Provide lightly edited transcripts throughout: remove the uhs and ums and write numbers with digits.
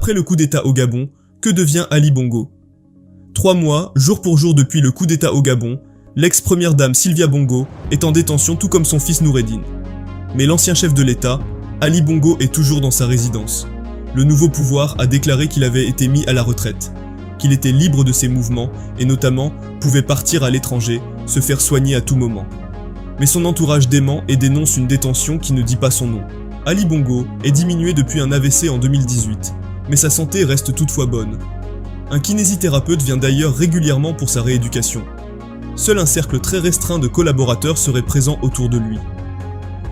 après le coup d'État au Gabon, que devient Ali Bongo? 3 mois, jour pour jour depuis le coup d'État au Gabon, l'ex-première dame Sylvia Bongo est en détention tout comme son fils Noureddine. Mais l'ancien chef de l'État, Ali Bongo, est toujours dans sa résidence. Le nouveau pouvoir a déclaré qu'il avait été mis à la retraite, qu'il était libre de ses mouvements et notamment pouvait partir à l'étranger, se faire soigner à tout moment. Mais son entourage dément et dénonce une détention qui ne dit pas son nom. Ali Bongo est diminué depuis un AVC en 2018, mais sa santé reste toutefois bonne. Un kinésithérapeute vient d'ailleurs régulièrement pour sa rééducation. Seul un cercle très restreint de collaborateurs serait présent autour de lui.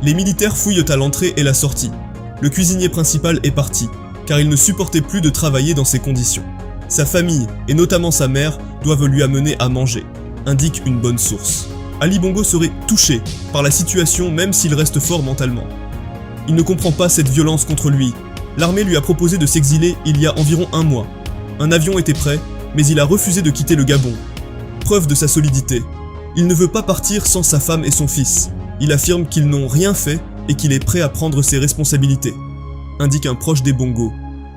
Les militaires fouillent à l'entrée et la sortie. Le cuisinier principal est parti, car il ne supportait plus de travailler dans ces conditions. Sa famille, et notamment sa mère, doivent lui amener à manger, indique une bonne source. Ali Bongo serait touché par la situation même s'il reste fort mentalement. Il ne comprend pas cette violence contre lui. L'armée lui a proposé de s'exiler il y a environ 1 mois. Un avion était prêt, mais il a refusé de quitter le Gabon. Preuve de sa solidité. Il ne veut pas partir sans sa femme et son fils. Il affirme qu'ils n'ont rien fait et qu'il est prêt à prendre ses responsabilités, indique un proche des Bongo,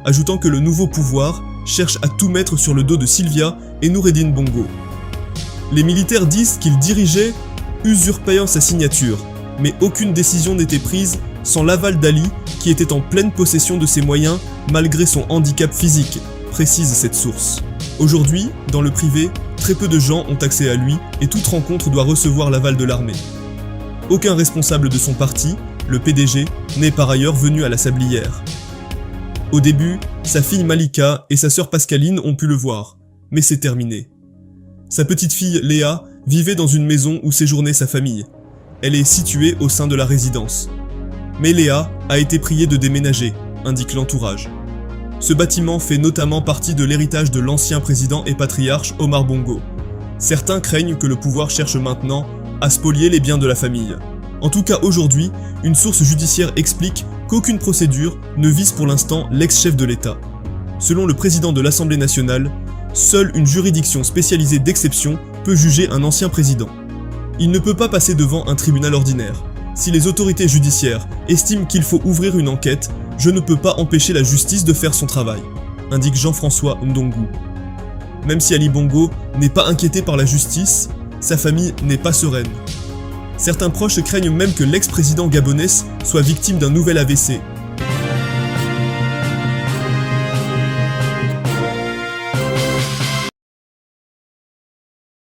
ajoutant que le nouveau pouvoir cherche à tout mettre sur le dos de Sylvia et Noureddine Bongo. Les militaires disent qu'ils dirigeaient usurpant sa signature, mais aucune décision n'était prise sans l'aval d'Ali qui était en pleine possession de ses moyens malgré son handicap physique, précise cette source. Aujourd'hui, dans le privé, très peu de gens ont accès à lui et toute rencontre doit recevoir l'aval de l'armée. Aucun responsable de son parti, le PDG, n'est par ailleurs venu à la Sablière. Au début, sa fille Malika et sa sœur Pascaline ont pu le voir, mais c'est terminé. Sa petite fille Léa vivait dans une maison où séjournait sa famille. Elle est située au sein de la résidence. Mais Léa a été priée de déménager, indique l'entourage. Ce bâtiment fait notamment partie de l'héritage de l'ancien président et patriarche Omar Bongo. Certains craignent que le pouvoir cherche maintenant à spolier les biens de la famille. En tout cas aujourd'hui, une source judiciaire explique qu'aucune procédure ne vise pour l'instant l'ex-chef de l'État. Selon le président de l'Assemblée nationale, seule une juridiction spécialisée d'exception peut juger un ancien président. Il ne peut pas passer devant un tribunal ordinaire. Si les autorités judiciaires estiment qu'il faut ouvrir une enquête, je ne peux pas empêcher la justice de faire son travail, indique Jean-François Ndongo. Même si Ali Bongo n'est pas inquiété par la justice, sa famille n'est pas sereine. Certains proches craignent même que l'ex-président gabonais soit victime d'un nouvel AVC,